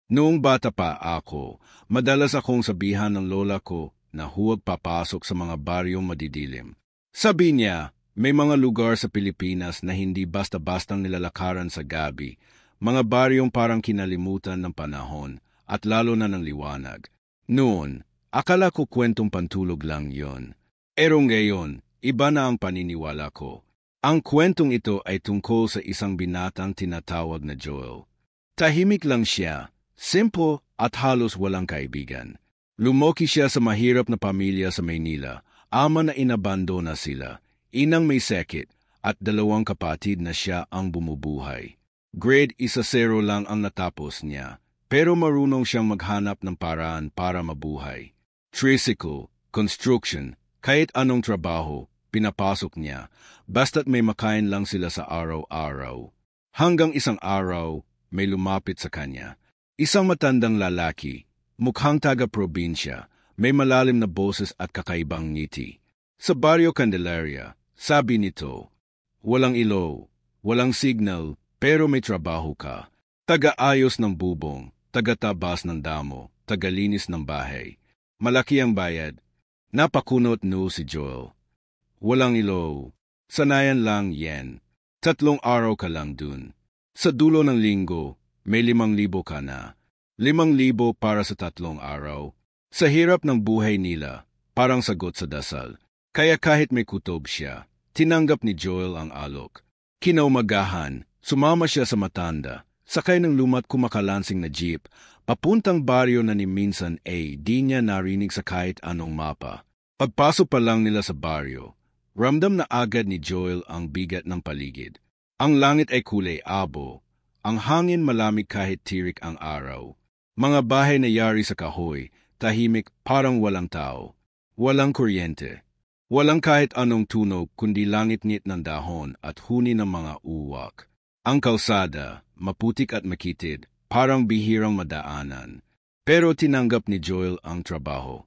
Noong bata pa ako, madalas akong sabihan ng lola ko na huwag papasok sa mga baryong madidilim. Sabi niya, may mga lugar sa Pilipinas na hindi basta-bastang nilalakaran sa gabi, mga baryong parang kinalimutan ng panahon at lalo na ng liwanag. Noon, akala ko kwentong pantulog lang yon. Pero ngayon, iba na ang paniniwala ko. Ang kwentong ito ay tungkol sa isang binatang tinatawag na Joel. Tahimik lang siya, simple at halos walang kaibigan. Lumaki siya sa mahirap na pamilya sa Maynila, ama na inabandona sila, inang may sakit, at dalawang kapatid na siya ang bumubuhay. Grade 1-0 lang ang natapos niya, pero marunong siyang maghanap ng paraan para mabuhay. Tricycle, construction, kahit anong trabaho, pinapasok niya, basta't may makain lang sila sa araw-araw. Hanggang isang araw, may lumapit sa kanya. Isang matandang lalaki, mukhang taga-probinsya, may malalim na boses at kakaibang ngiti. Sa Barrio Candelaria, sabi nito, walang ilaw, walang signal, pero may trabaho ka. Taga-ayos ng bubong, taga-tabas ng damo, taga-linis ng bahay. Malaki ang bayad. Napakunot no si Joel. Walang ilaw. Sanayan lang yan. 3 araw ka lang dun. Sa dulo ng linggo, may 5,000 ka na. 5,000 para sa 3 araw. Sa hirap ng buhay nila, parang sagot sa dasal. Kaya kahit may kutob siya, tinanggap ni Joel ang alok. Kinaumagahan, sumama siya sa matanda, sakay ng lumat kumakalansing na jeep, papuntang baryo na ni minsan ay di niya narinig sa kahit anong mapa. Pagpasok pa lang nila sa baryo, ramdam na agad ni Joel ang bigat ng paligid. Ang langit ay kulay abo, ang hangin malamig kahit tirik ang araw. Mga bahay na yari sa kahoy, tahimik parang walang tao. Walang kuryente. Walang kahit anong tunog kundi langit-ngit ng dahon at huni ng mga uwak. Ang kalsada, maputik at makitid, parang bihirang madaanan. Pero tinanggap ni Joel ang trabaho.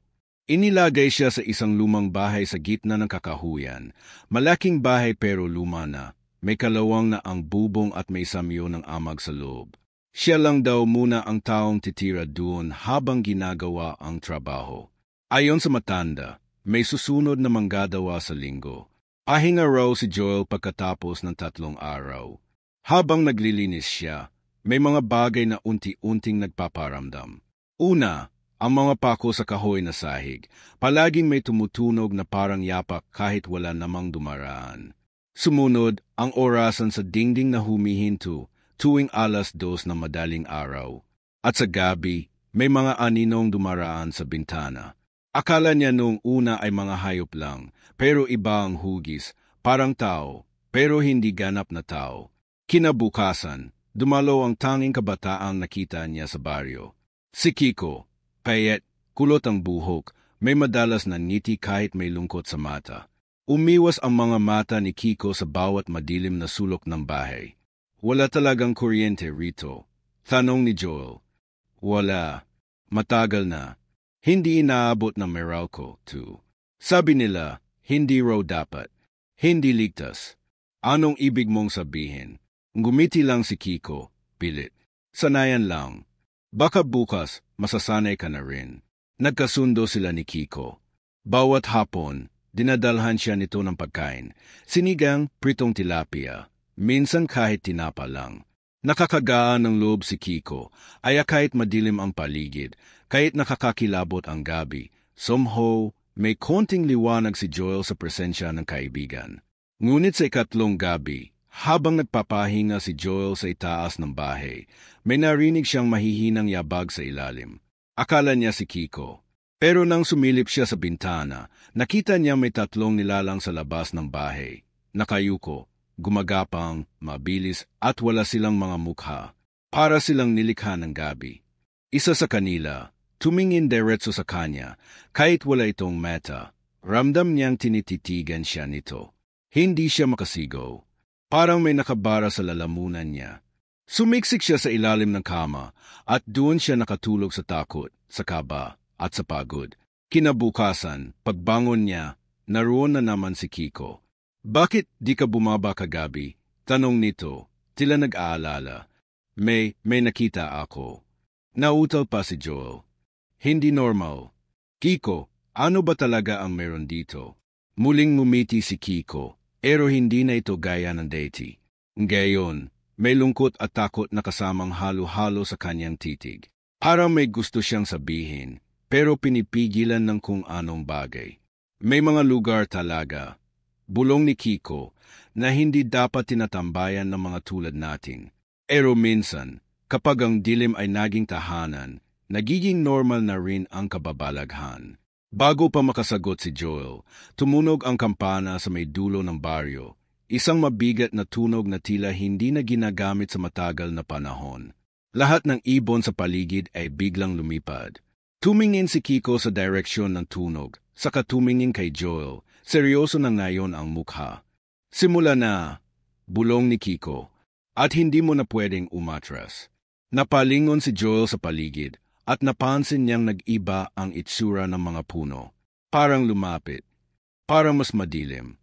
Inilagay siya sa isang lumang bahay sa gitna ng kakahuyan. Malaking bahay pero luma na. May kalawang na ang bubong at may samyo ng amag sa loob. Siya lang daw muna ang taong titira doon habang ginagawa ang trabaho. Ayon sa matanda, may susunod na manggagawa sa linggo. Pahinga raw si Joel pagkatapos ng 3 araw. Habang naglilinis siya, may mga bagay na unti-unting nagpaparamdam. Una, ang mga pako sa kahoy na sahig. Palaging may tumutunog na parang yapak kahit wala namang dumaraan. Sumunod, ang orasan sa dingding na humihinto tuwing 2:00 na madaling araw. At sa gabi, may mga aninong dumaraan sa bintana. Akala niya noong una ay mga hayop lang, pero iba ang hugis, parang tao, pero hindi ganap na tao. Kinabukasan, dumalo ang tanging kabataang nakita niya sa baryo. Si Kiko, payat, kulot ang buhok, may madalas na ngiti kahit may lungkot sa mata. Umiwas ang mga mata ni Kiko sa bawat madilim na sulok ng bahay. Wala talagang kuryente rito. Tanong ni Joel. Wala. Matagal na. Hindi inaabot ng Meralco, too. Sabi nila, hindi raw dapat. Hindi ligtas. Anong ibig mong sabihin? Ngumiti lang si Kiko, pilit. Sanayan lang. Baka bukas, masasanay ka na rin. Nagkasundo sila ni Kiko. Bawat hapon, dinadalhan siya nito ng pagkain. Sinigang, pritong tilapia. Minsan kahit tinapa lang. Nakakagaan ng loob si Kiko, ay kahit madilim ang paligid, kahit nakakakilabot ang gabi. Somehow, may konting liwanag si Joel sa presensya ng kaibigan. Ngunit sa 3 gabi, habang nagpapahinga si Joel sa itaas ng bahay, may narinig siyang mahihinang yabag sa ilalim. Akala niya si Kiko. Pero nang sumilip siya sa bintana, nakita niya may 3 nilalang sa labas ng bahay. Nakayuko, gumagapang, mabilis at wala silang mga mukha. Para silang nilikha ng gabi. Isa sa kanila, tumingin diretso sa kanya, kahit wala itong mata. Ramdam niyang tinititigan siya nito. Hindi siya makasigaw. Parang may nakabara sa lalamunan niya. Sumiksik siya sa ilalim ng kama at doon siya nakatulog sa takot, sa kaba at sa pagod. Kinabukasan, pagbangon niya, naroon na naman si Kiko. Bakit di ka bumaba kagabi? Tanong nito, tila nag-aalala. May nakita ako. Nautal pa si Joel. Hindi normal. Kiko, ano ba talaga ang meron dito? Muling ngumiti si Kiko, pero hindi na ito gaya ng dati. Ngayon, may lungkot at takot na kasamang halo-halo sa kanyang titig. Parang may gusto siyang sabihin, pero pinipigilan ng kung anong bagay. May mga lugar talaga, bulong ni Kiko, na hindi dapat tinatambayan ng mga tulad natin. Pero minsan, kapag ang dilim ay naging tahanan, nagiging normal na rin ang kababalaghan. Bago pa makasagot si Joel, tumunog ang kampana sa may dulo ng baryo, isang mabigat na tunog na tila hindi na ginagamit sa matagal na panahon. Lahat ng ibon sa paligid ay biglang lumipad. Tumingin si Kiko sa direksyon ng tunog, saka tumingin kay Joel, seryoso na ngayon ang mukha. Simula na, bulong ni Kiko, at hindi mo na pwedeng umatras. Napalingon si Joel sa paligid, at napansin niyang nag-iba ang itsura ng mga puno. Parang lumapit, parang mas madilim,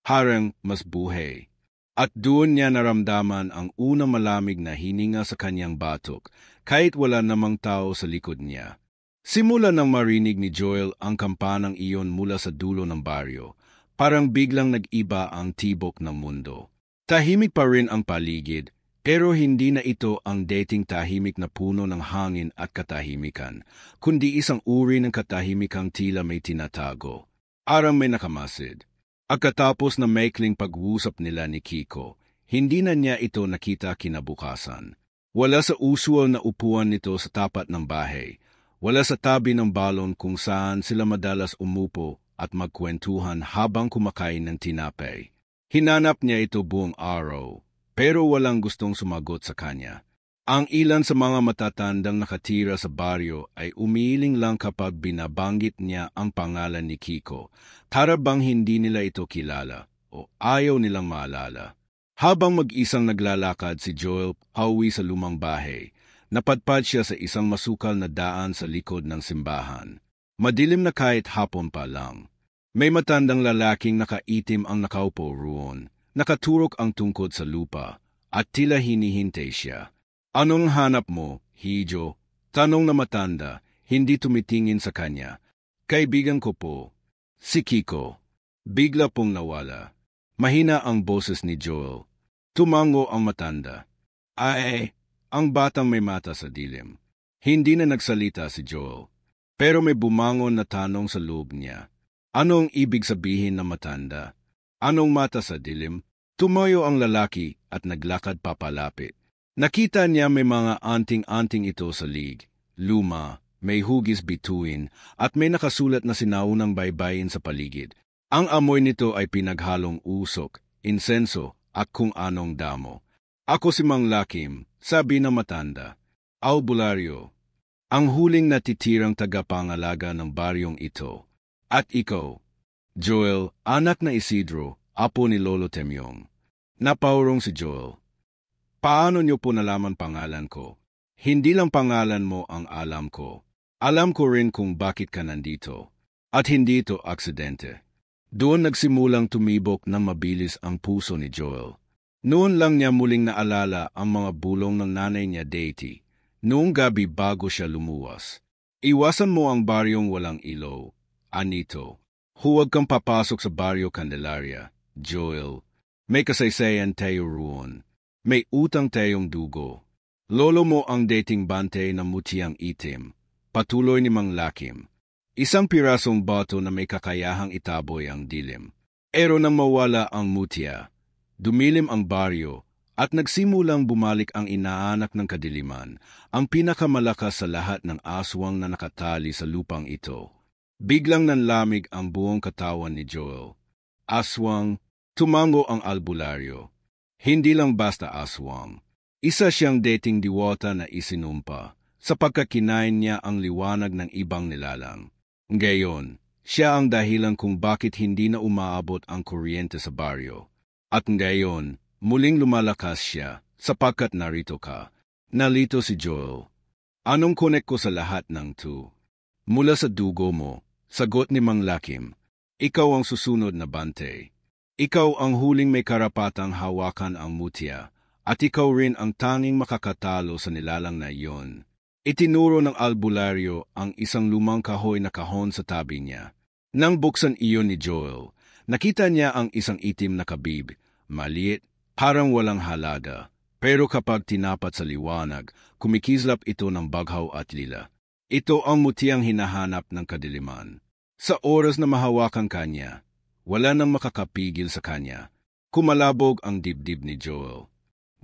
parang mas buhay. At doon niya naramdaman ang unang malamig na hininga sa kanyang batok, kahit wala namang tao sa likod niya. Simula nang marinig ni Joel ang kampanang iyon mula sa dulo ng baryo, parang biglang nag-iba ang tibok ng mundo. Tahimik pa rin ang paligid, pero hindi na ito ang dating tahimik na puno ng hangin at katahimikan, kundi isang uri ng katahimikang tila may tinatago. Parang may nakamasid. Pagkatapos na maikling pag-uusap nila ni Kiko, hindi na niya ito nakita kinabukasan. Wala sa usual na upuan nito sa tapat ng bahay. Wala sa tabi ng balon kung saan sila madalas umupo at magkwentuhan habang kumakain ng tinapay. Hinanap niya ito buong araw, pero walang gustong sumagot sa kanya. Ang ilan sa mga matatandang nakatira sa baryo ay umiiling lang kapag binabanggit niya ang pangalan ni Kiko, para bang hindi nila ito kilala o ayaw nilang maalala. Habang mag-isang naglalakad si Joel pauwi sa lumang bahay, napadpad siya sa isang masukal na daan sa likod ng simbahan. Madilim na kahit hapon pa lang. May matandang lalaking nakaitim ang nakaupo roon, nakaturok ang tungkod sa lupa, at tila hinihintay siya. Anong hanap mo, Hijo? Tanong na matanda, hindi tumitingin sa kanya. Kaibigan ko po. Si Kiko. Bigla pong nawala. Mahina ang boses ni Joel. Tumango ang matanda. Ay, ang batang may mata sa dilim. Hindi na nagsalita si Joel. Pero may bumangon na tanong sa loob niya. Anong ibig sabihin ng matanda? Anong mata sa dilim? Tumayo ang lalaki at naglakad papalapit. Nakita niya may mga anting-anting ito sa lig, luma, may hugis bituin, at may nakasulat na sinaunang baybayin sa paligid. Ang amoy nito ay pinaghalong usok, insenso, at kung anong damo. Ako si Mang Lakim, sabi ng matanda. Albularyo, ang huling natitirang tagapangalaga ng baryong ito. At ikaw, Joel, anak na Isidro, apo ni Lolo Temyong. Napaurong si Joel. Paano niyo po nalaman pangalan ko? Hindi lang pangalan mo ang alam ko. Alam ko rin kung bakit ka nandito. At hindi ito aksidente. Doon nagsimulang tumibok ng mabilis ang puso ni Joel. Noon lang niya muling naalala ang mga bulong ng nanay niya Deity. Noong gabi bago siya lumuwas. Iwasan mo ang baryong walang ilaw. Anito. Huwag kang papasok sa baryo Candelaria, Joel. May kasaysayan tayo roon. May utang tayong dugo. Lolo mo ang dating bante na mutiang itim. Patuloy ni Mang Lakim. Isang pirasong bato na may kakayahang itaboy ang dilim. Pero nang mawala ang mutya, dumilim ang baryo at nagsimulang bumalik ang inaanak ng kadiliman, ang pinakamalakas sa lahat ng aswang na nakatali sa lupang ito. Biglang nanlamig ang buong katawan ni Joel. Aswang, tumango ang albularyo. Hindi lang basta aswang. Isa siyang dating diwata na isinumpa, sapagkat kinain niya ang liwanag ng ibang nilalang. Ngayon, siya ang dahilan kung bakit hindi na umaabot ang kuryente sa baryo. At ngayon, muling lumalakas siya, sapagkat narito ka. Nalito si Joel. Anong connect ko sa lahat ng to? Mula sa dugo mo, sagot ni Mang Lakim. Ikaw ang susunod na bante. Ikaw ang huling may karapatang hawakan ang mutya, at ikaw rin ang tanging makakatalo sa nilalang na iyon. Itinuro ng albularyo ang isang lumang kahoy na kahon sa tabi niya. Nang buksan iyon ni Joel, nakita niya ang isang itim na kabib, maliit, parang walang halaga. Pero kapag tinapat sa liwanag, kumikislap ito ng baghaw at lila. Ito ang mutiyang hinahanap ng kadiliman. Sa oras na mahawakan kanya, wala nang makakapigil sa kanya. Kumalabog ang dibdib ni Joel.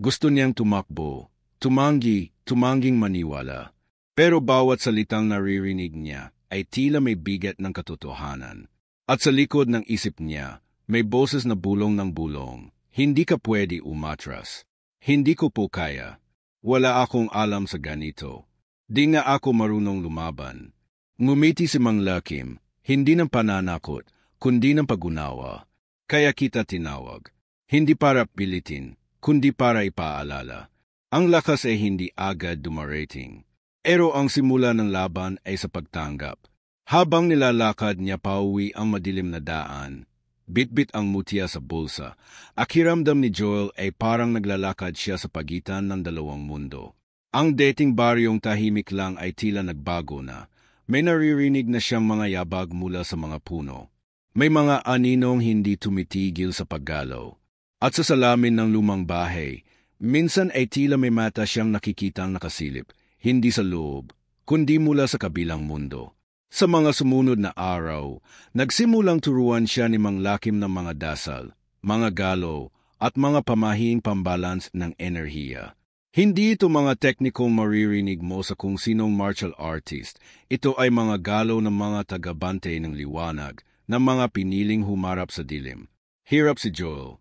Gusto niyang tumakbo, tumanging maniwala. Pero bawat salitang naririnig niya ay tila may bigat ng katotohanan. At sa likod ng isip niya, may boses na bulong ng bulong. Hindi ka pwede umatras. Hindi ko po kaya. Wala akong alam sa ganito. Di nga ako marunong lumaban. Ngumiti si Mang Lakim, hindi ng pananakot, kundi ng pagunawa. Kaya kita tinawag. Hindi para pilitin, kundi para ipaalala. Ang lakas ay hindi agad dumarating. Pero ang simula ng laban ay sa pagtanggap. Habang nilalakad niya pauwi ang madilim na daan, bitbit ang mutya sa bulsa. Akiramdam ni Joel ay parang naglalakad siya sa pagitan ng dalawang mundo. Ang dating baryong tahimik lang ay tila nagbago na. May naririnig na siyang mga yabag mula sa mga puno. May mga aninong hindi tumitigil sa paggalaw. At sa salamin ng lumang bahay, minsan ay tila may mata siyang nakikitang nakasilip, hindi sa loob, kundi mula sa kabilang mundo. Sa mga sumunod na araw, nagsimulang turuan siya ni Mang Lakim ng mga dasal, mga galaw, at mga pamahing pambalans ng enerhiya. Hindi ito mga teknikong maririnig mo sa kung sinong martial artist. Ito ay mga galaw ng mga tagabante ng liwanag, ng mga piniling humarap sa dilim. Hirap si Joel.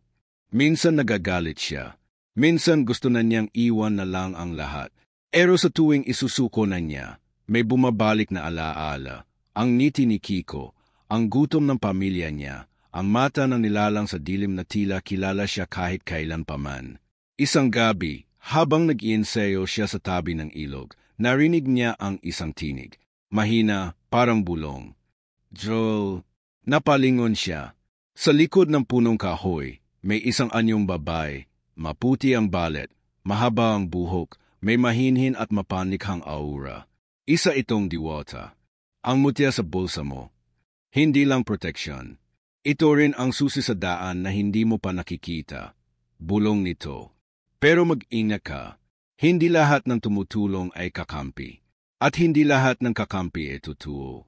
Minsan nagagalit siya. Minsan gusto na niyang iwan na lang ang lahat. Pero sa tuwing isusuko na niya, may bumabalik na alaala, ang ngiti ni Kiko, ang gutom ng pamilya niya, ang mata ng nilalang sa dilim na tila kilala siya kahit kailan paman. Isang gabi, habang nag-iensayo siya sa tabi ng ilog, narinig niya ang isang tinig. Mahina, parang bulong. Joel, napalingon siya. Sa likod ng punong kahoy, may isang anyong babae, maputi ang balet, mahaba ang buhok, may mahinhin at mapanikhang aura. Isa itong diwata. Ang mutya sa bulsa mo. Hindi lang proteksyon. Ito rin ang susi sa daan na hindi mo pa nakikita. Bulong nito. Pero mag-ingat ka. Hindi lahat ng tumutulong ay kakampi. At hindi lahat ng kakampi ay totoo.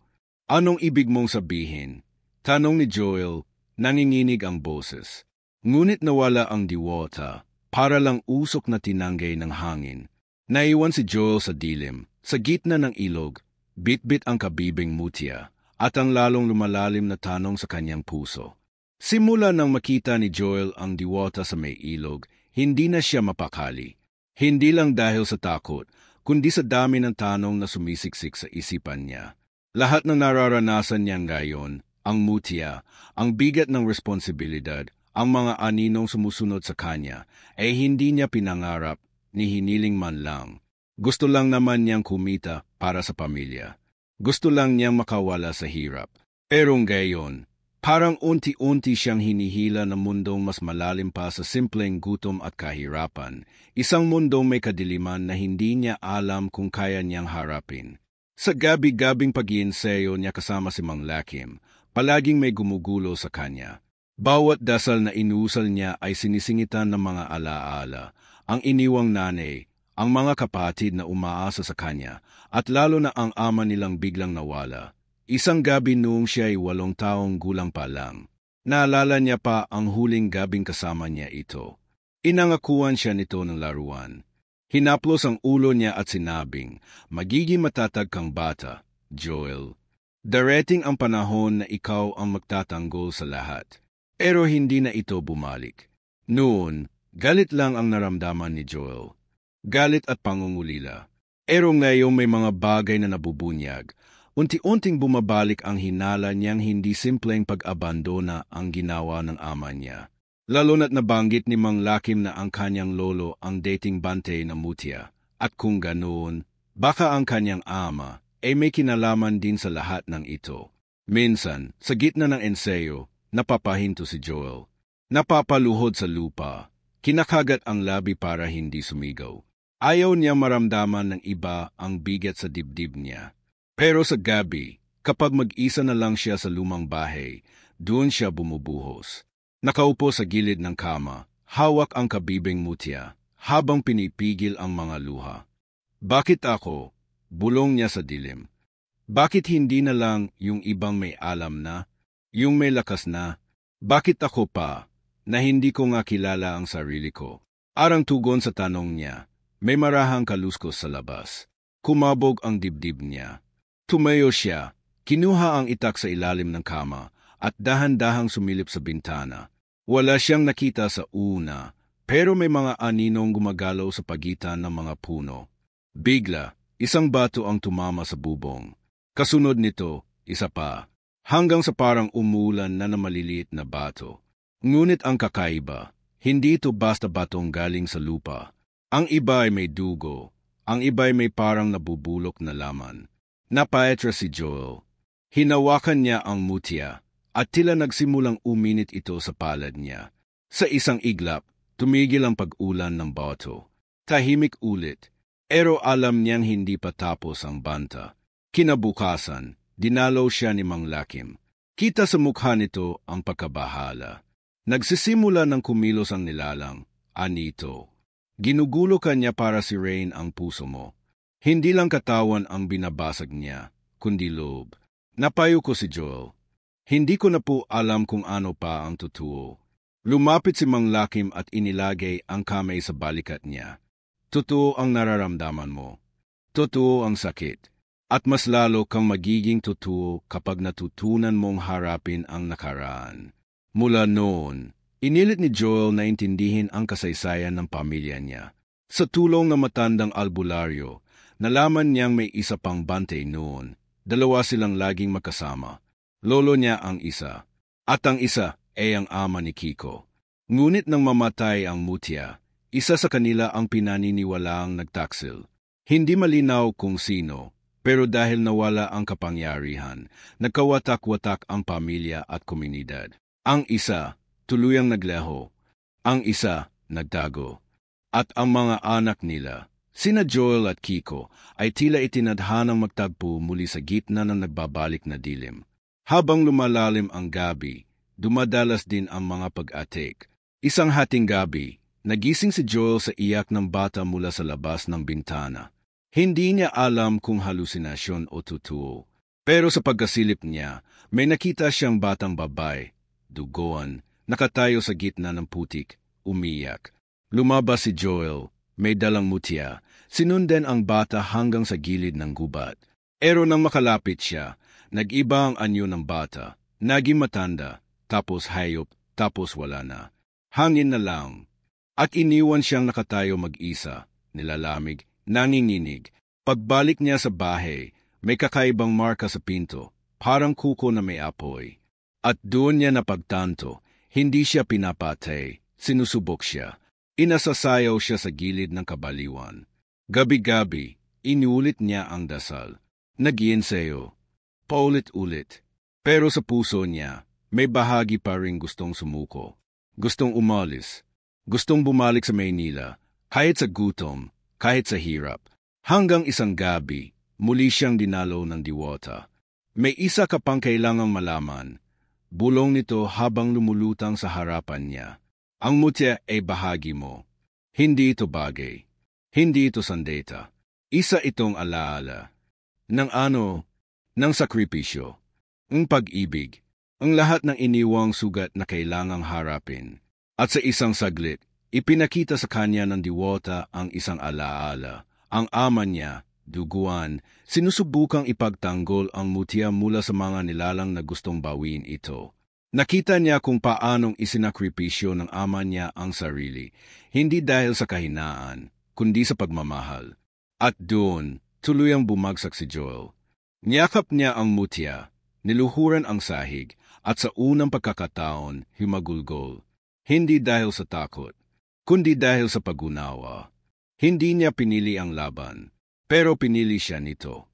Anong ibig mong sabihin? Tanong ni Joel, nanginginig ang boses. Ngunit nawala ang diwata, para lang usok na tinanggay ng hangin. Naiwan si Joel sa dilim. Sa gitna ng ilog, bitbit ang kabibing mutya at ang lalong lumalalim na tanong sa kanyang puso. Simula nang makita ni Joel ang diwata sa may ilog, hindi na siya mapakali. Hindi lang dahil sa takot, kundi sa dami ng tanong na sumisiksik sa isipan niya. Lahat ng nararanasan niya ngayon, ang mutya, ang bigat ng responsibilidad, ang mga aninong sumusunod sa kanya, ay hindi niya pinangarap ni hiniling man lang. Gusto lang naman niyang kumita para sa pamilya. Gusto lang niyang makawala sa hirap. Pero ngayon, parang unti-unti siyang hinihila ng mundong mas malalim pa sa simpleng gutom at kahirapan. Isang mundong may kadiliman na hindi niya alam kung kaya niyang harapin. Sa gabi-gabing pag-iensayo niya kasama si Mang Lakim, palaging may gumugulo sa kanya. Bawat dasal na inusal niya ay sinisingitan ng mga alaala, ang iniwang nanay, ang mga kapatid na umaasa sa kanya, at lalo na ang ama nilang biglang nawala. Isang gabi noong siya ay 8 taong gulang pa lang. Naalala niya pa ang huling gabing kasama niya ito. Inangakuan siya nito ng laruan. Hinaplos ang ulo niya at sinabing, magiging matatag kang bata, Joel. Darating ang panahon na ikaw ang magtatanggol sa lahat. Pero hindi na ito bumalik. Noon, galit lang ang naramdaman ni Joel. Galit at pangungulila. Pero ngayong may mga bagay na nabubunyag, unti-unting bumabalik ang hinala niyang hindi simpleng pag-abandona ang ginawa ng ama niya. Lalo na't nabanggit ni Mang Lakim na ang kanyang lolo ang dating bante na mutya. At kung ganoon, baka ang kanyang ama ay may kinalaman din sa lahat ng ito. Minsan, sa gitna ng ensayo, napapahinto si Joel. Napapaluhod sa lupa. Kinakagat ang labi para hindi sumigaw. Ayaw niya maramdaman ng iba ang bigat sa dibdib niya. Pero sa gabi, kapag mag-isa na lang siya sa lumang bahay, doon siya bumubuhos. Nakaupo sa gilid ng kama, hawak ang kabibing mutya, habang pinipigil ang mga luha. Bakit ako? Bulong niya sa dilim. Bakit hindi na lang yung ibang may alam na, yung may lakas na? Bakit ako pa, na hindi ko nga kilala ang sarili ko? Arang tugon sa tanong niya, may marahang kaluskos sa labas. Kumabog ang dibdib niya. Tumayo siya, kinuha ang itak sa ilalim ng kama, at dahan-dahang sumilip sa bintana. Wala siyang nakita sa una, pero may mga aninong gumagalaw sa pagitan ng mga puno. Bigla, isang bato ang tumama sa bubong. Kasunod nito, isa pa, hanggang sa parang umulan na maliliit na bato. Ngunit ang kakaiba, hindi ito basta batong galing sa lupa. Ang iba ay may dugo, ang iba ay may parang nabubulok na laman. Napaetra si Joel. Hinawakan niya ang mutya, at tila nagsimulang uminit ito sa palad niya. Sa isang iglap, tumigil ang pag-ulan ng bato. Tahimik ulit, pero alam niyang hindi pa tapos ang banta. Kinabukasan, dinalaw siya ni Mang Lakim. Kita sa mukha nito ang pagkabahala. Nagsisimula ng kumilos ang nilalang, anito. Ginugulo ka niya para sirain ang puso mo. Hindi lang katawan ang binabasag niya, kundi loob. Napayo ko si Joel. Hindi ko na po alam kung ano pa ang totoo. Lumapit si Mang Lakim at inilagay ang kamay sa balikat niya. Totoo ang nararamdaman mo. Totoo ang sakit. At mas lalo kang magiging totoo kapag natutunan mong harapin ang nakaraan. Mula noon, inilit ni Joel na intindihin ang kasaysayan ng pamilya niya. Sa tulong ng matandang albularyo, nalaman niyang may isa pang bantay noon. Dalawa silang laging magkasama. Lolo niya ang isa, at ang isa ay ang ama ni Kiko. Ngunit nang mamatay ang mutya, isa sa kanila ang pinaniniwalaang nagtaksil. Hindi malinaw kung sino, pero dahil nawala ang kapangyarihan, nagkawatak-watak ang pamilya at komunidad. Ang isa, tuluyang nagleho. Ang isa, nagtago. At ang mga anak nila, sina Joel at Kiko, ay tila itinadhanang magtagpo muli sa gitna ng nagbabalik na dilim. Habang lumalalim ang gabi, dumadalas din ang mga pag-atik. Isang hating gabi, nagising si Joel sa iyak ng bata mula sa labas ng bintana. Hindi niya alam kung halusinasyon o totoo. Pero sa pagkasilip niya, may nakita siyang batang babae, dugoan, nakatayo sa gitna ng putik, umiyak. Lumabas si Joel, may dalang mutya, sinundan ang bata hanggang sa gilid ng gubat. Pero nang makalapit siya, nag-iba ang anyo ng bata, naging matanda, tapos hayop, tapos wala na. Hangin na lang. At iniwan siyang nakatayo mag-isa, nilalamig, nanginginig. Pagbalik niya sa bahay, may kakaibang marka sa pinto, parang kuko na may apoy. At doon niya napagtanto, hindi siya pinapatay, sinusubok siya. Inasasayaw siya sa gilid ng kabaliwan. Gabi-gabi, inulit niya ang dasal. Nag-iensayo, paulit-ulit. Pero sa puso niya, may bahagi pa rin gustong sumuko. Gustong umalis. Gustong bumalik sa Maynila, kahit sa gutom, kahit sa hirap. Hanggang isang gabi, muli siyang dinalaw ng diwata. May isa ka pang kailangang malaman. Bulong nito habang lumulutang sa harapan niya. Ang mutya ay bahagi mo. Hindi ito bagay. Hindi ito sandata. Isa itong alaala. Ng ng sakripisyo. Ang pag-ibig. Ang lahat ng iniwang sugat na kailangang harapin. At sa isang saglit, ipinakita sa kanya ng diwata ang isang alaala. Ang ama niya, duguan, sinusubukang ipagtanggol ang mutya mula sa mga nilalang na gustong bawiin ito. Nakita niya kung paanong isinakripisyo ng ama niya ang sarili, hindi dahil sa kahinaan, kundi sa pagmamahal. At doon, tuluyang bumagsak si Joel. Niyakap niya ang mutya, niluhuran ang sahig, at sa unang pagkakataon, himagulgol. Hindi dahil sa takot, kundi dahil sa pag-unawa. Hindi niya pinili ang laban, pero pinili siya nito.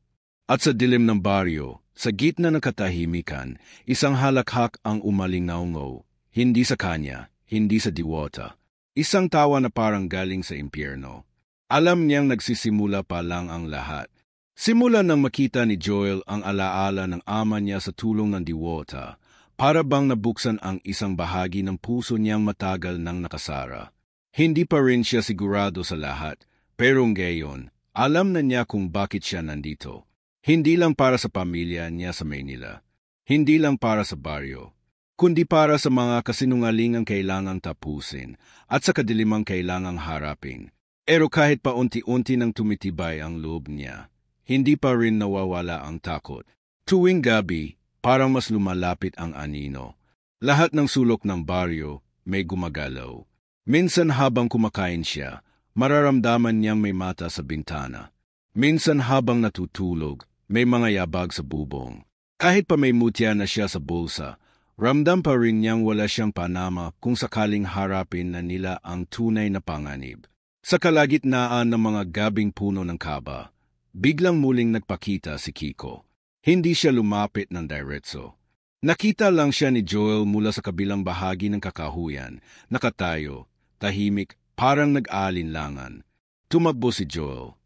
At sa dilim ng baryo, sa gitna ng katahimikan, isang halakhak ang umalingaungaw, hindi sa kanya, hindi sa diwata. Isang tawa na parang galing sa impyerno. Alam niyang nagsisimula pa lang ang lahat. Simula nang makita ni Joel ang alaala ng ama niya sa tulong ng diwata, para bang nabuksan ang isang bahagi ng puso niyang matagal nang nakasara. Hindi pa rin siya sigurado sa lahat, pero ngayon, alam na niya kung bakit siya nandito. Hindi lang para sa pamilya niya sa Maynila. Hindi lang para sa baryo, kundi para sa mga kasinungalingang kailangang tapusin at sa kadilimang kailangang harapin. Pero kahit pa unti-unti nang tumitibay ang loob niya, hindi pa rin nawawala ang takot. Tuwing gabi, parang mas lumalapit ang anino. Lahat ng sulok ng baryo may gumagalaw. Minsan habang kumakain siya, mararamdaman niyang may mata sa bintana. Minsan habang natutulog, may mga yabag sa bubong. Kahit pa may mutya na siya sa bulsa, ramdam pa rin niyang wala siyang panama kung sakaling harapin na nila ang tunay na panganib. Sa kalagitnaan ng mga gabing puno ng kaba, biglang muling nagpakita si Kiko. Hindi siya lumapit ng diretso. Nakita lang siya ni Joel mula sa kabilang bahagi ng kakahuyan, nakatayo, tahimik, parang nag-aalinlangan. Tumakbo si Joel.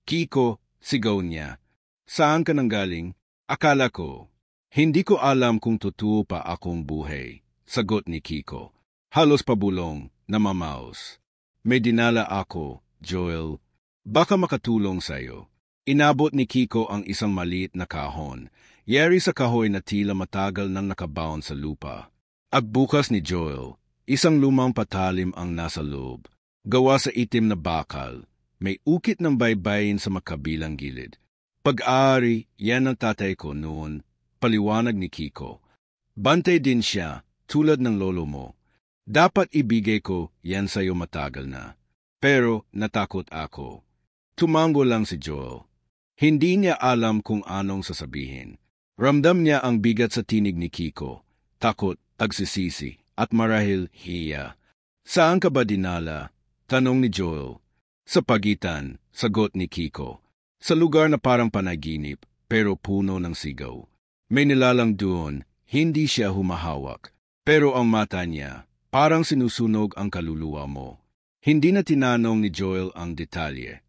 "Kiko," sigaw niya. "Saan ka nanggaling?" "Akala ko." "Hindi ko alam kung totoo pa akong buhay," sagot ni Kiko. Halos pabulong, namamaos. "May dinala ako, Joel. Baka makatulong sa'yo." Inabot ni Kiko ang isang maliit na kahon, yari sa kahoy na tila matagal nang nakabaon sa lupa. Agbukas ni Joel, isang lumang patalim ang nasa loob. Gawa sa itim na bakal, may ukit ng baybayin sa makabilang gilid. "Pag-aari, yan ang tatay ko noon," paliwanag ni Kiko. "Bantay din siya, tulad ng lolo mo. Dapat ibigay ko yan sa'yo matagal na. Pero natakot ako." Tumango lang si Joel. Hindi niya alam kung anong sasabihin. Ramdam niya ang bigat sa tinig ni Kiko, takot, tagsisisi, at marahil hiya. "Saan ka ba dinala?" tanong ni Joel. "Sa pagitan," sagot ni Kiko. "Sa lugar na parang panaginip, pero puno ng sigaw. May nilalang doon, hindi siya humahawak. Pero ang mata niya, parang sinusunog ang kaluluwa mo." Hindi na tinanong ni Joel ang detalye.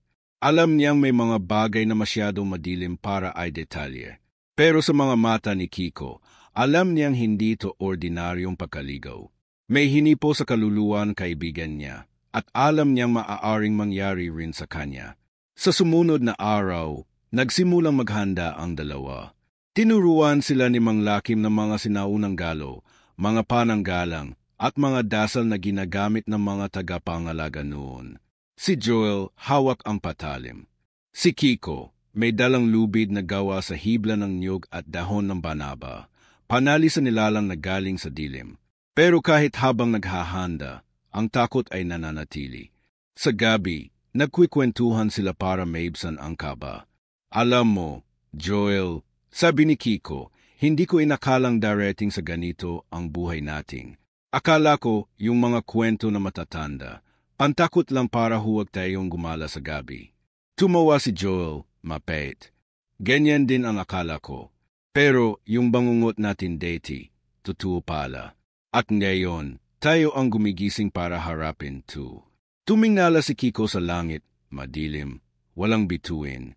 Alam niyang may mga bagay na masyadong madilim para ay detalye. Pero sa mga mata ni Kiko, alam niyang hindi ito ordinaryong pagkaligaw. May hinipo sa kaluluwa ng kaibigan niya, at alam niyang maaaring mangyari rin sa kanya. Sa sumunod na araw, nagsimulang maghanda ang dalawa. Tinuruan sila ni Mang Lakim ng mga sinaunang galo, mga pananggalang, at mga dasal na ginagamit ng mga tagapangalaga noon. Si Joel hawak ang patalim. Si Kiko may dalang lubid na gawa sa hibla ng niyog at dahon ng banaba, panali sa nilalang na galing sa dilim. Pero kahit habang naghahanda, ang takot ay nananatili. Sa gabi, nagkwikwentuhan sila para maibsan ang kaba. "Alam mo, Joel," sabi ni Kiko, "hindi ko inakalang darating sa ganito ang buhay nating. Akala ko yung mga kwento na matatanda, pantakot lang para huwag tayong gumala sa gabi." Tumawa si Joel, mapait. "Ganyan din ang akala ko. Pero yung bangungot natin dati, totoo pala. At ngayon, tayo ang gumigising para harapin to." Tumingala si Kiko sa langit, madilim, walang bituin.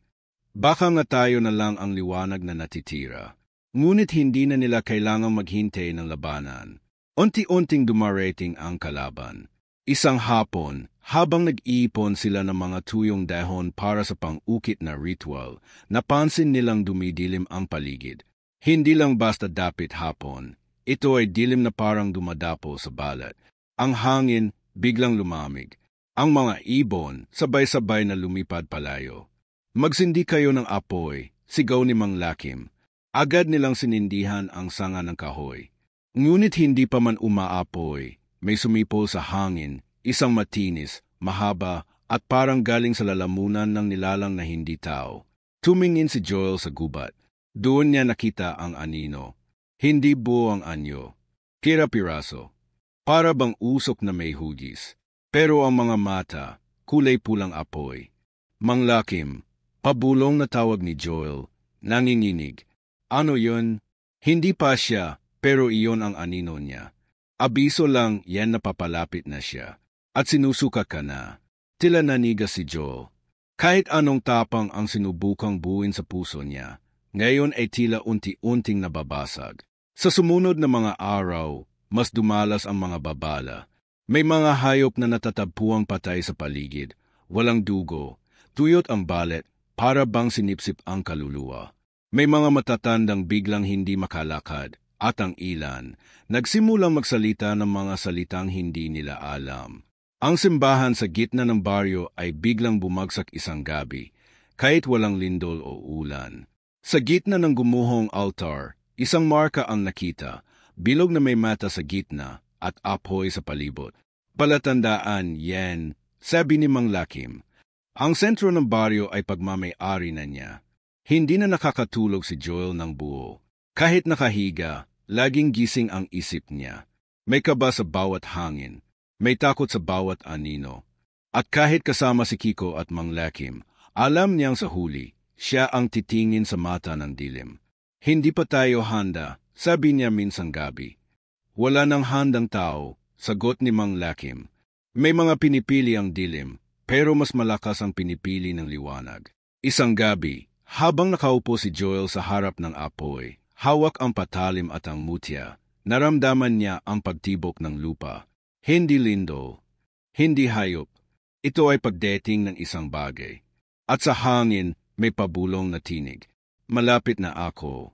Baka nga tayo na lang ang liwanag na natitira. Ngunit hindi na nila kailangang maghintay ng labanan. Unti-unting dumarating ang kalaban. Isang hapon, habang nag-iipon sila ng mga tuyong dahon para sa pang-ukit na ritual, napansin nilang dumidilim ang paligid. Hindi lang basta dapit hapon, ito ay dilim na parang dumadapo sa balat. Ang hangin biglang lumamig. Ang mga ibon sabay-sabay na lumipad palayo. "Magsindi kayo ng apoy," sigaw ni Mang Lakim. Agad nilang sinindihan ang sanga ng kahoy. Ngunit hindi pa man umaapoy, may sumipol sa hangin, isang matinis, mahaba, at parang galing sa lalamunan ng nilalang na hindi tao. Tumingin si Joel sa gubat. Doon niya nakita ang anino. Hindi buo ang anyo. Kira-piraso. Para bang usok na may hugis. Pero ang mga mata, kulay pulang apoy. "Mang Lakim," pabulong na tawag ni Joel, nanginginig. "Ano yun?" Hindi pa siya, pero iyon ang anino niya. Abiso lang yan na papalapit na siya. At sinusuka ka na. Tila naniga si Joel. Kahit anong tapang ang sinubukang buuin sa puso niya, ngayon ay tila unti-unting nababasag. Sa sumunod na mga araw, mas dumalas ang mga babala. May mga hayop na natatagpuang patay sa paligid, walang dugo, tuyot ang balet, para bang sinipsip ang kaluluwa. May mga matatandang biglang hindi makalakad, at ang ilan, nagsimulang magsalita ng mga salitang hindi nila alam. Ang simbahan sa gitna ng baryo ay biglang bumagsak isang gabi, kahit walang lindol o ulan. Sa gitna ng gumuhong altar, isang marka ang nakita, bilog na may mata sa gitna at apoy sa palibot. Palatandaan, yan, sabi ni Mang Lakim. Ang sentro ng baryo ay pagmamay-ari na niya. Hindi na nakakatulog si Joel ng buo. Kahit nakahiga, laging gising ang isip niya. May kaba sa bawat hangin. May takot sa bawat anino. At kahit kasama si Kiko at Mang Lakim, alam niyang sa huli, siya ang titingin sa mata ng dilim. Hindi pa tayo handa, sabi niya minsang gabi. Wala nang handang tao, sagot ni Mang Lakim. May mga pinipili ang dilim, pero mas malakas ang pinipili ng liwanag. Isang gabi, habang nakaupo si Joel sa harap ng apoy, hawak ang patalim at ang mutya, naramdaman niya ang pagtibok ng lupa. Hindi lindol, hindi hayop. Ito ay pagdating ng isang bagay. At sa hangin, may pabulong na tinig. Malapit na ako.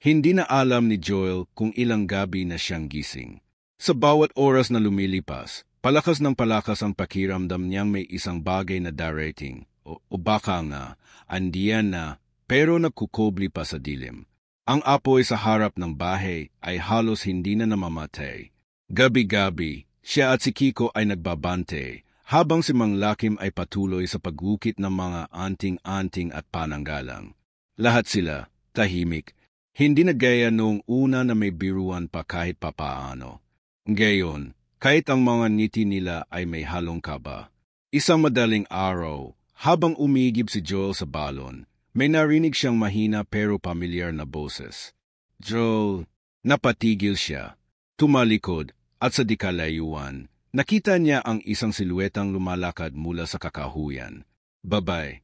Hindi na alam ni Joel kung ilang gabi na siyang gising. Sa bawat oras na lumilipas, palakas ng palakas ang pakiramdam niyang may isang bagay na darating. O baka nga, andiyan na, pero nagkukubli pa sa dilim. Ang apoy sa harap ng bahay ay halos hindi na namamatay. Gabi-gabi, siya at si Kiko ay nagbabante, habang si Mang Lakim ay patuloy sa pagukit ng mga anting-anting at pananggalang. Lahat sila, tahimik, hindi nagaya noong una na may biruan pa kahit papaano. Ngayon, kahit ang mga ngiti nila ay may halong kaba. Isang madaling araw, habang umigib si Joel sa balon, may narinig siyang mahina pero pamilyar na boses. Joel, napatigil siya, tumalikod, at sa dikalayuan, nakita niya ang isang siluetang lumalakad mula sa kakahuyan. Babay,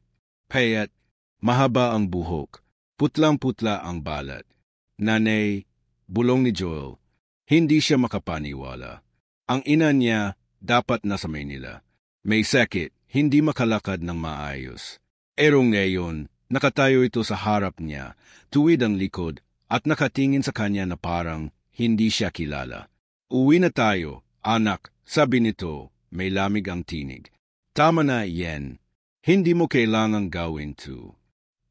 payat, mahaba ang buhok, putlang-putla ang balat. Nanay, bulong ni Joel. Hindi siya makapaniwala. Ang ina niya dapat nasa Maynila. May sakit, hindi makalakad ng maayos. Erong ngayon, nakatayo ito sa harap niya, tuwid ang likod, at nakatingin sa kanya na parang hindi siya kilala. Uwi na tayo, anak, sabi nito, may lamig ang tinig. Tama na, Yen. Hindi mo kailangang gawin to.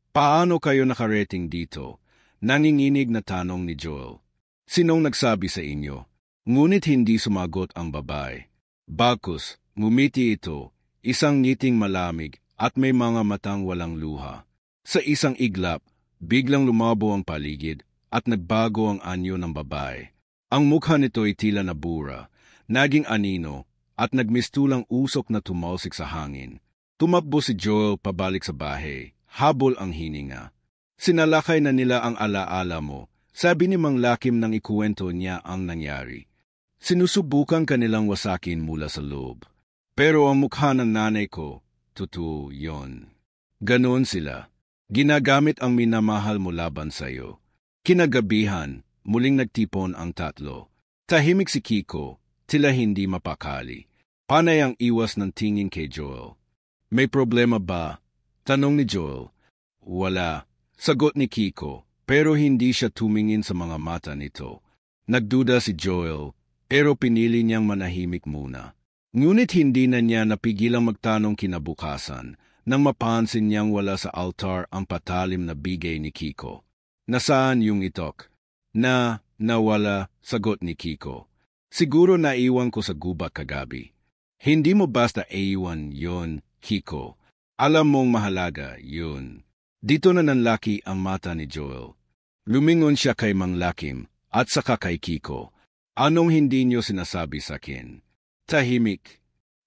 Paano kayo nakarating dito? Nanginginig na tanong ni Joel. Sinong nagsabi sa inyo? Ngunit hindi sumagot ang babae. Bagkus, ngumiti ito, isang ngiting malamig at may mga matang walang luha. Sa isang iglap, biglang lumabo ang paligid at nagbago ang anyo ng babae. Ang mukha nito ay tila nabura, naging anino, at nagmistulang usok na tumalsik sa hangin. Tumakbo si Joel pabalik sa bahay, habol ang hininga. Sinalakay na nila ang alaala mo, sabi ni Mang Lakim nang ikuwento niya ang nangyari. Sinusubukan kanilang wasakin mula sa loob. Pero ang mukha ng nanay ko, totoo yon. Ganoon sila. Ginagamit ang minamahal mo laban sa iyo. Kinagabihan, muling nagtipon ang tatlo. Tahimik si Kiko, tila hindi mapakali. Panay ang iwas ng tingin kay Joel. May problema ba? Tanong ni Joel. Wala, sagot ni Kiko, pero hindi siya tumingin sa mga mata nito. Nagduda si Joel, pero pinili niyang manahimik muna. Ngunit hindi na niya napigilang magtanong kinabukasan nang mapansin niyang wala sa altar ang patalim na bigay ni Kiko. Nasaan yung itok? Nawala, sagot ni Kiko. Siguro naiwan ko sa gubat kagabi. Hindi mo basta iwan yon, Kiko. Alam mong mahalaga yun. Dito na nanlaki ang mata ni Joel. Lumingon siya kay Mang Lakim at saka kay Kiko. Anong hindi niyo sinasabi sa akin? Tahimik.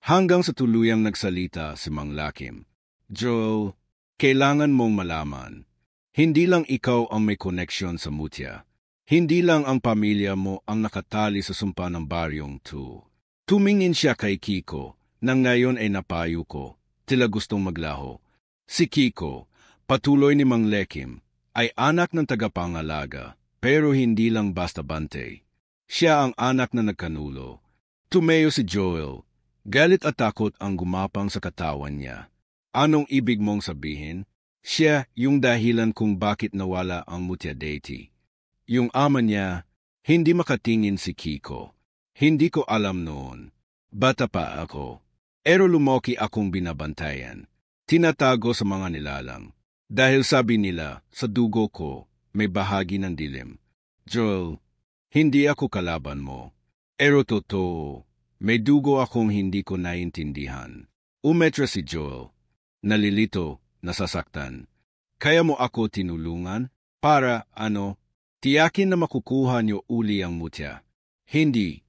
Hanggang sa tuluyang nagsalita si Mang Lakim. Joel, kailangan mong malaman. Hindi lang ikaw ang may koneksyon sa mutya. Hindi lang ang pamilya mo ang nakatali sa sumpa ng baryong to. Tumingin siya kay Kiko, nang ngayon ay napayo ko, tila gustong maglaho. Si Kiko, patuloy ni Mang Lekim, ay anak ng tagapangalaga, pero hindi lang basta bante. Siya ang anak na nagkanulo. Tumeo si Joel. Galit at takot ang gumapang sa katawan niya. Anong ibig mong sabihin? Siya yung dahilan kung bakit nawala ang Mutya Deity. Yung ama niya, hindi makatingin si Kiko. Hindi ko alam noon. Bata pa ako. Pero lumoki akong binabantayan. Tinatago sa mga nilalang. Dahil sabi nila, sa dugo ko, may bahagi ng dilim. Joel, hindi ako kalaban mo. Pero totoo, may dugo akong hindi ko naintindihan. Umetra si Joel. Nalilito, nasasaktan. Kaya mo ako tinulungan? Para, tiyakin na makukuha niyo uli ang mutya. Hindi.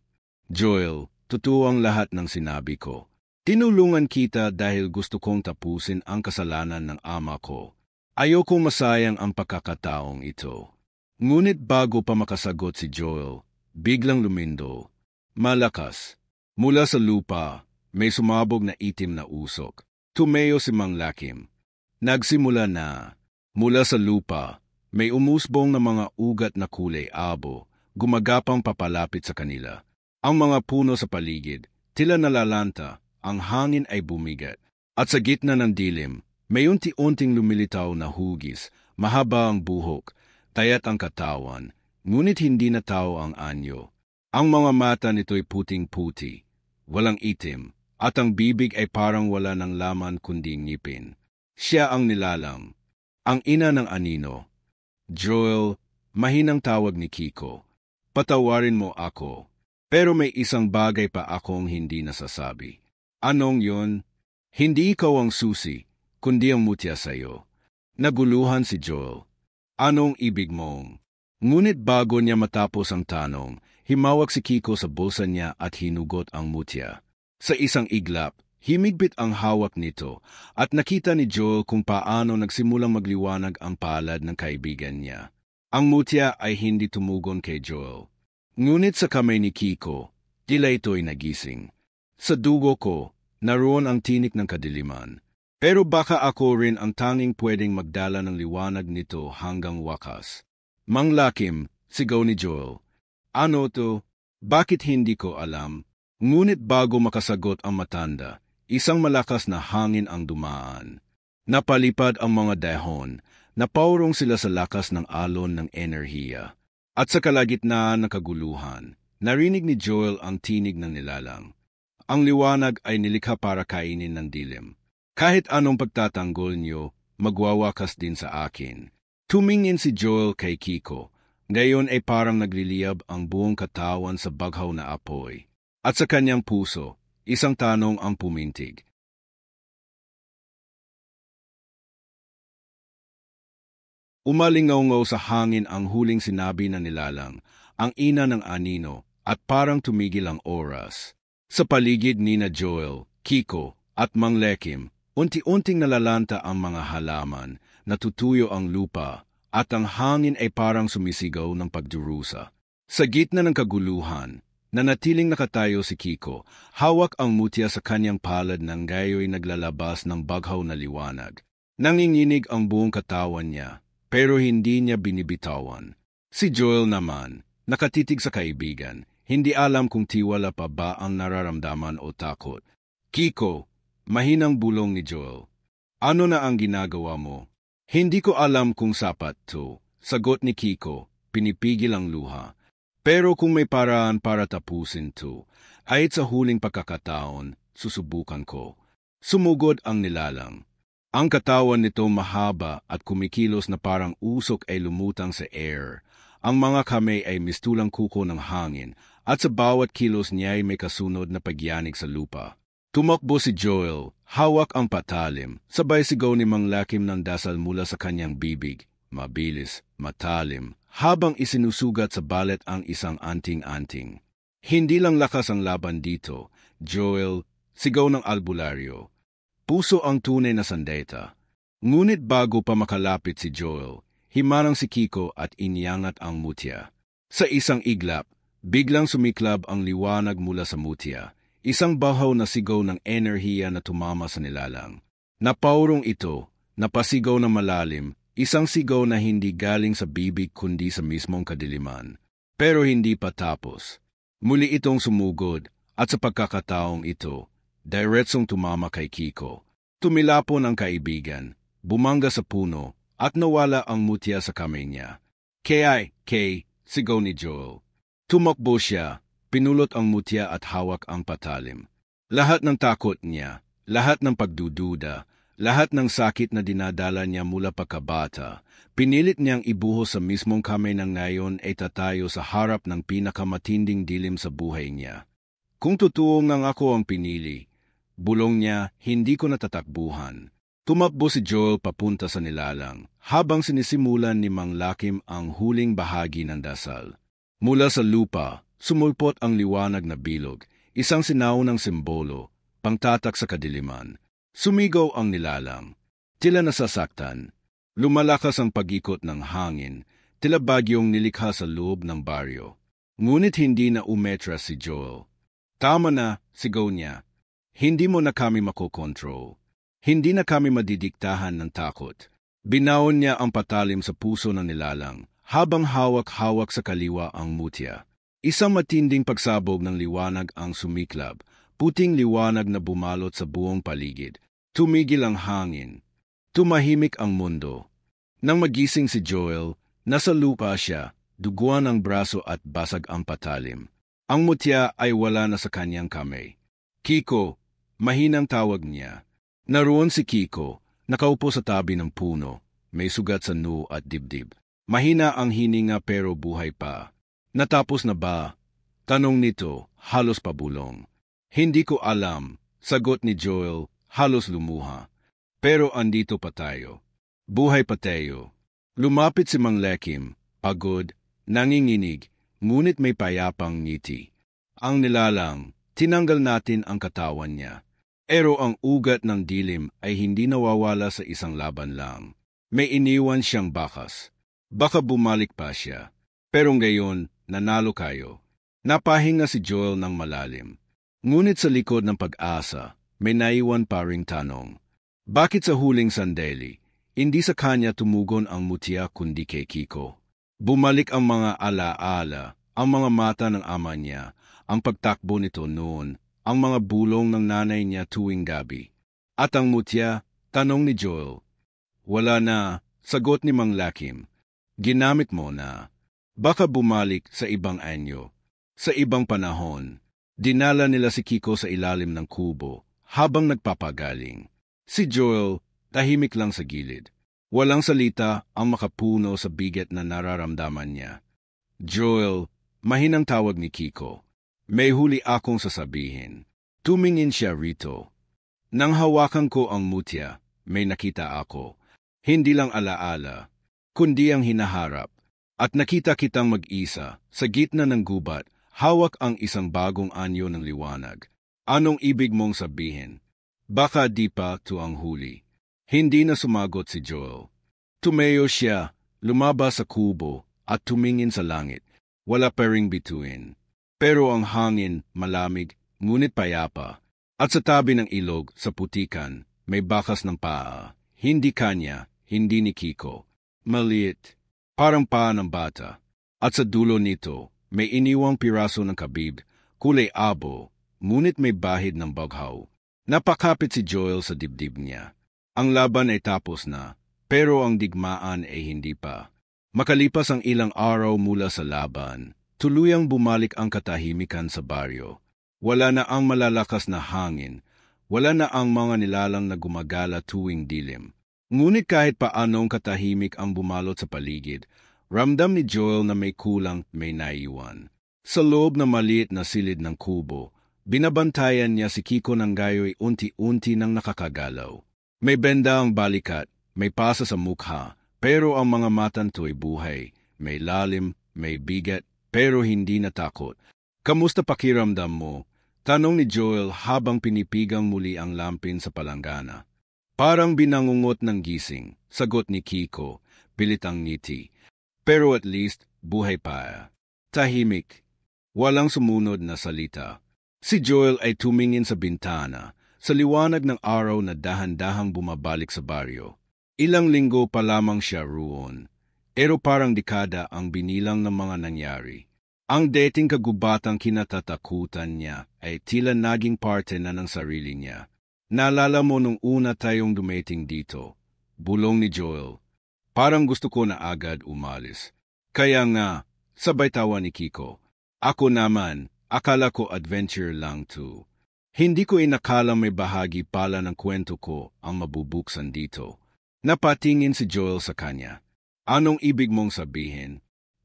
Joel, totoo ang lahat ng sinabi ko. Tinulungan kita dahil gusto kong tapusin ang kasalanan ng ama ko. Ayokong masayang ang pagkakataong ito. Ngunit bago pa makasagot si Joel, biglang lumindo. Malakas. Mula sa lupa, may sumabog na itim na usok. Tumeo si Mang Lekim. Nagsimula na. Mula sa lupa, may umusbong na mga ugat na kulay abo, gumagapang papalapit sa kanila. Ang mga puno sa paligid, tila nalalanta. Ang hangin ay bumigat, at sa gitna ng dilim, may unti-unting lumilitaw na hugis, mahaba ang buhok, tayat ang katawan, ngunit hindi na tao ang anyo. Ang mga mata nito'y puting-puti, walang itim, at ang bibig ay parang wala ng laman kundi ngipin. Siya ang nilalang, ang ina ng anino. Joel, mahinang tawag ni Kiko. Patawarin mo ako, pero may isang bagay pa akong hindi nasasabi. Anong yon? Hindi ikaw ang susi, kundi ang mutya sa'yo. Naguluhan si Joel. Anong ibig mong? Ngunit bago niya matapos ang tanong, himawak si Kiko sa bulsa niya at hinugot ang mutya. Sa isang iglap, himigpit ang hawak nito at nakita ni Joel kung paano nagsimulang magliwanag ang palad ng kaibigan niya. Ang mutya ay hindi tumugon kay Joel. Ngunit sa kamay ni Kiko, tila ito'y nagising. Sa dugo ko, naroon ang tinik ng kadiliman. Pero baka ako rin ang tanging pwedeng magdala ng liwanag nito hanggang wakas. Mang Lekim, sigaw ni Joel. Ano to? Bakit hindi ko alam? Ngunit bago makasagot ang matanda, isang malakas na hangin ang dumaan. Napalipad ang mga dahon, napaurong sila sa lakas ng alon ng enerhiya. At sa kalagitnaan ng kaguluhan, narinig ni Joel ang tinig ng nilalang. Ang liwanag ay nilikha para kainin ng dilim. Kahit anong pagtatanggol niyo, magwawakas din sa akin. Tumingin si Joel kay Kiko. Ngayon ay parang nagliliyab ang buong katawan sa baghaw na apoy. At sa kanyang puso, isang tanong ang pumintig. Umalingaw-ngaw sa hangin ang huling sinabi na nilalang, ang ina ng anino, at parang tumigil ang oras. Sa paligid ni na Joel, Kiko, at Mang Lekim, unti-unting nalalanta ang mga halaman, natutuyo ang lupa, at ang hangin ay parang sumisigaw ng pagdurusa. Sa gitna ng kaguluhan, nanatiling nakatayo si Kiko, hawak ang mutya sa kanyang palad ng gayo'y naglalabas ng baghaw na liwanag. Nanginginig ang buong katawan niya, pero hindi niya binibitawan. Si Joel naman, nakatitig sa kaibigan, hindi alam kung tiwala pa ba ang nararamdaman o takot. Kiko, mahinang bulong ni Joel. Ano na ang ginagawa mo? Hindi ko alam kung sapat to. Sagot ni Kiko, pinipigil ang luha. Pero kung may paraan para tapusin to, ay sa huling pagkakataon, susubukan ko. Sumugod ang nilalang. Ang katawan nito mahaba at kumikilos na parang usok ay lumutang sa air. Ang mga kamay ay mistulang kuko ng hangin at sa bawat kilos niya ay may kasunod na pagyanig sa lupa. Tumakbo si Joel, hawak ang patalim, sabay sigaw ni Mang Lekim ng dasal mula sa kanyang bibig, mabilis, matalim, habang isinusugat sa balet ang isang anting-anting. Hindi lang lakas ang laban dito, Joel, sigaw ng albularyo. Puso ang tunay na sandata. Ngunit bago pa makalapit si Joel, himarang si Kiko at iniangat ang mutya. Sa isang iglap, biglang sumiklab ang liwanag mula sa mutya. Isang bahaw na sigaw ng enerhiya na tumama sa nilalang. Napaurong ito, napasigaw na malalim, isang sigaw na hindi galing sa bibig kundi sa mismong kadiliman. Pero hindi pa tapos. Muli itong sumugod, at sa pagkakataong ito, diretsong tumama kay Kiko. Tumilapon ang kaibigan, bumangga sa puno, at nawala ang mutya sa kamay niya. Kay, sigaw ni Joel. Tumakbo siya, pinulot ang mutya at hawak ang patalim. Lahat ng takot niya, lahat ng pagdududa, lahat ng sakit na dinadala niya mula pagkabata, pinilit niyang ibuhos sa mismong kamay na ngayon ay tatayo sa harap ng pinakamatinding dilim sa buhay niya. Kung totoo ngang ako ang pinili, bulong niya, hindi ko natatakbuhan. Tumakbo si Joel papunta sa nilalang, habang sinisimulan ni Mang Lakim ang huling bahagi ng dasal. Mula sa lupa, sumulpot ang liwanag na bilog, isang sinaunang simbolo, pangtatak sa kadiliman. Sumigaw ang nilalang. Tila nasasaktan. Lumalakas ang pag-ikot ng hangin, tila bagyong nilikha sa loob ng baryo. Ngunit hindi na umetras si Joel. Tama na, sigaw niya. Hindi mo na kami makokontrol. Hindi na kami madidiktahan ng takot. Binaon niya ang patalim sa puso ng nilalang, habang hawak-hawak sa kaliwa ang mutya. Isang matinding pagsabog ng liwanag ang sumiklab, puting liwanag na bumalot sa buong paligid. Tumigil ang hangin. Tumahimik ang mundo. Nang magising si Joel, nasa lupa siya, duguan ang braso at basag ang patalim. Ang mutya ay wala na sa kanyang kamay. Kiko, mahinang tawag niya. Naroon si Kiko, nakaupo sa tabi ng puno, may sugat sa noo at dibdib. Mahina ang hininga pero buhay pa. Natapos na ba? Tanong nito, halos pabulong. Hindi ko alam, sagot ni Joel, halos lumuha. Pero andito pa tayo. Buhay pa tayo. Lumapit si Mang Lakim, pagod, nanginginig, ngunit may payapang ngiti. Ang nilalang, tinanggal natin ang katawan niya. Pero ang ugat ng dilim ay hindi nawawala sa isang laban lang. May iniwan siyang bakas. Baka bumalik pa siya. Pero ngayon, nanalo kayo. Napahinga si Joel ng malalim. Ngunit sa likod ng pag-asa, may naiwan pa ring tanong. Bakit sa huling sandali, hindi sa kanya tumugon ang mutya kundi kay Kiko? Bumalik ang mga alaala, ang mga mata ng ama niya, ang pagtakbo nito noon, ang mga bulong ng nanay niya tuwing gabi. At ang mutya, tanong ni Joel. Wala na, sagot ni Mang Lakim. Ginamit mo na. Baka bumalik sa ibang anyo, sa ibang panahon. Dinala nila si Kiko sa ilalim ng kubo, habang nagpapagaling. Si Joel, tahimik lang sa gilid. Walang salita ang makapuno sa bigat na nararamdaman niya. Joel, mahinang tawag ni Kiko. May huli akong sasabihin. Tumingin siya rito. Nang hawakan ko ang mutya, may nakita ako. Hindi lang alaala, kundi ang hinaharap. At nakita kitang mag-isa, sa gitna ng gubat, hawak ang isang bagong anyo ng liwanag. Anong ibig mong sabihin? Baka di pa to ang huli. Hindi na sumagot si Joel. Tumayo siya, lumabas sa kubo, at tumingin sa langit. Wala pa ring bituin. Pero ang hangin, malamig, ngunit payapa. At sa tabi ng ilog, sa putikan, may bakas ng paa. Hindi kanya, hindi ni Kiko. Maliit. Parang paa ng bata. At sa dulo nito, may iniwang piraso ng kabib, kulay abo, ngunit may bahid ng baghaw. Napakapit si Joel sa dibdib niya. Ang laban ay tapos na, pero ang digmaan ay hindi pa. Makalipas ang ilang araw mula sa laban, tuluyang bumalik ang katahimikan sa baryo. Wala na ang malalakas na hangin, wala na ang mga nilalang na gumagala tuwing dilim. Ngunit kahit paanong katahimik ang bumalot sa paligid, ramdam ni Joel na may kulang, may naiwan. Sa loob na maliit na silid ng kubo, binabantayan niya si Kiko ng gayo'y unti-unti nang nakakagalaw. May benda ang balikat, may pasa sa mukha, pero ang mga matanto'y buhay. May lalim, may bigat, pero hindi natakot. Kamusta pakiramdam mo? Tanong ni Joel habang pinipigang muli ang lampin sa palanggana. Parang binangungot ng gising, sagot ni Kiko, pilit ang ngiti. Pero at least, buhay pa. Tahimik. Walang sumunod na salita. Si Joel ay tumingin sa bintana, sa liwanag ng araw na dahan-dahang bumabalik sa baryo. Ilang linggo pa lamang siya roon, pero parang dekada ang binilang ng mga nangyari. Ang dating kagubatang kinatatakutan niya ay tila naging parte na ng sarili niya. Naalala mo nung una tayong dumating dito, bulong ni Joel. Parang gusto ko na agad umalis. Kaya nga, sabay tawa ni Kiko. Ako naman, akala ko adventure lang too. Hindi ko inakala may bahagi pala ng kwento ko ang mabubuksan dito. Napatingin si Joel sa kanya. Anong ibig mong sabihin?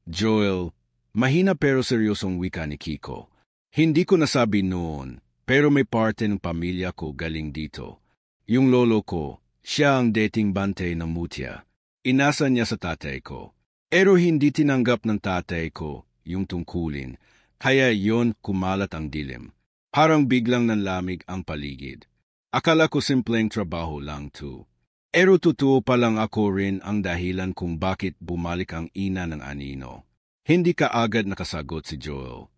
Joel, mahina pero seryosong wika ni Kiko. Hindi ko nasabi noon, pero may parte ng pamilya ko galing dito. Yung lolo ko, siya ang dating bantay ng mutya. Inasa niya sa tatay ko. Pero hindi tinanggap ng tatay ko yung tungkulin, kaya yon kumalat ang dilim. Parang biglang nanlamig ang paligid. Akala ko simpleng trabaho lang to. Pero totoo palang ako rin ang dahilan kung bakit bumalik ang ina ng anino. Hindi ka agad nakasagot si Joel.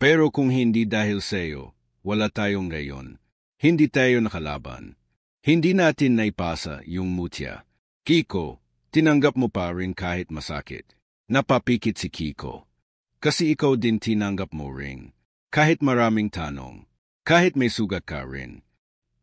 Pero kung hindi dahil sa'yo, wala tayong ngayon. Hindi tayo nakalaban. Hindi natin naipasa yung mutya. Kiko, tinanggap mo pa rin kahit masakit. Napapikit si Kiko. Kasi ikaw din tinanggap mo rin. Kahit maraming tanong. Kahit may sugat ka rin.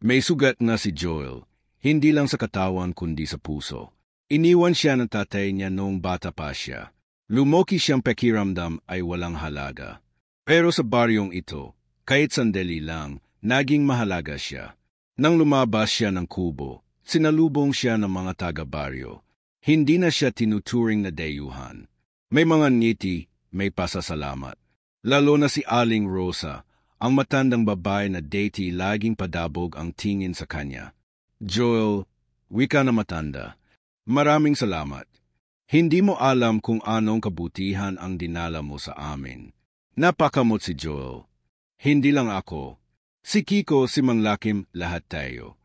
May sugat na si Joel. Hindi lang sa katawan kundi sa puso. Iniwan siya ng tatay niya noong bata pa siya. Lumoki siyang pakiramdam ay walang halaga. Pero sa baryong ito, kahit sandali lang, naging mahalaga siya. Nang lumabas siya ng kubo, sinalubong siya ng mga taga-baryo. Hindi na siya tinuturing na dayuhan. May mga ngiti, may pasasalamat. Lalo na si Aling Rosa, ang matandang babae na dati laging padabog ang tingin sa kanya. Joel, wika na matanda. Maraming salamat. Hindi mo alam kung anong kabutihan ang dinala mo sa amin. Napakamot si Joel. Hindi lang ako. Si Kiko, si Mang Lakim, lahat tayo.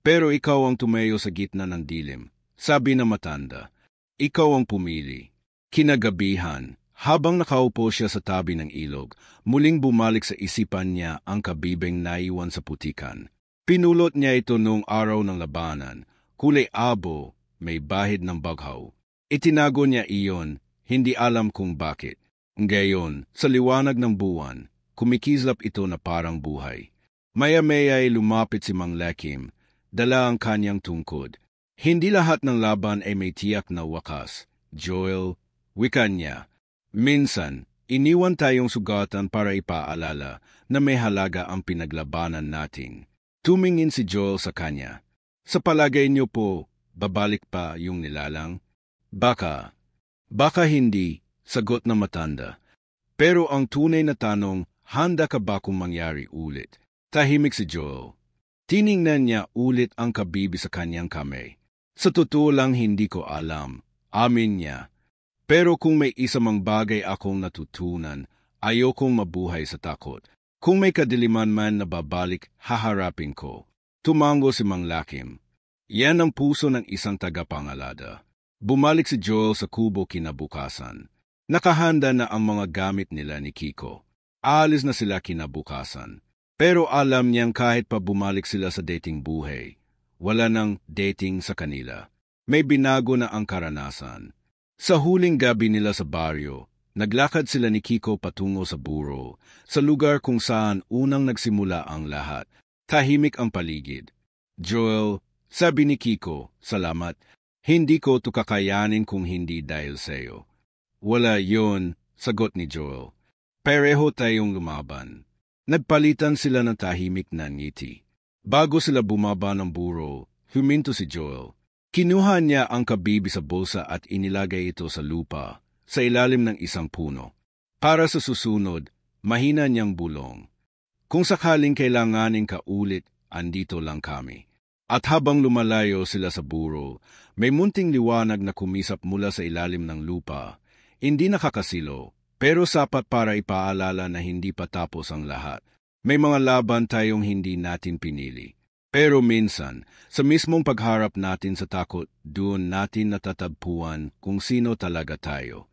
Pero ikaw ang tumayo sa gitna ng dilim. Sabi na matanda. Ikaw ang pumili. Kinagabihan, habang nakaupo siya sa tabi ng ilog, muling bumalik sa isipan niya ang kabibeng naiwan sa putikan. Pinulot niya ito noong araw ng labanan, kulay abo, may bahid ng baghaw. Itinago niya iyon, hindi alam kung bakit. Ngayon, sa liwanag ng buwan, kumikislap ito na parang buhay. Maya-maya ay lumapit si Mang Lakim, dala ang kanyang tungkod. Hindi lahat ng laban ay may tiyak na wakas. Joel, wika niya. Minsan, iniwan tayong sugatan para ipaalala na may halaga ang pinaglabanan natin. Tumingin si Joel sa kanya. Sa palagay niyo po, babalik pa yung nilalang? Baka hindi, sagot na matanda. Pero ang tunay na tanong, handa ka ba kung mangyari ulit? Tahimik si Joel. Tiningnan niya ulit ang kabibi sa kanyang kamay. Sa totoo lang hindi ko alam, amin niya. Pero kung may isa mang bagay akong natutunan, ayokong mabuhay sa takot. Kung may kadiliman man na babalik, haharapin ko. Tumango si Mang Lakim. Yan ang puso ng isang tagapangalada. Bumalik si Joel sa kubo kinabukasan. Nakahanda na ang mga gamit nila ni Kiko. Aalis na sila kinabukasan. Pero alam niyang kahit pa bumalik sila sa dating buhay, wala nang dating sa kanila. May binago na ang karanasan. Sa huling gabi nila sa baryo, naglakad sila ni Kiko patungo sa buro, sa lugar kung saan unang nagsimula ang lahat. Tahimik ang paligid. Joel, sabi ni Kiko, salamat. Hindi ko to kakayanin kung hindi dahil sa'yo. Wala yon, sagot ni Joel. Pareho tayong lumaban. Nagpalitan sila ng tahimik na ngiti. Bago sila bumaba ng buro, huminto si Joel. Kinuha niya ang kabibi sa bulsa at inilagay ito sa lupa, sa ilalim ng isang puno. Para sa susunod, mahina niyang bulong. Kung sakaling kailanganin ka ulit, andito lang kami. At habang lumalayo sila sa buro, may munting liwanag na kumisap mula sa ilalim ng lupa. Hindi nakakasilo, pero sapat para ipaalala na hindi pa tapos ang lahat. May mga laban tayong hindi natin pinili. Pero minsan, sa mismong pagharap natin sa takot, doon natin natatagpuan kung sino talaga tayo.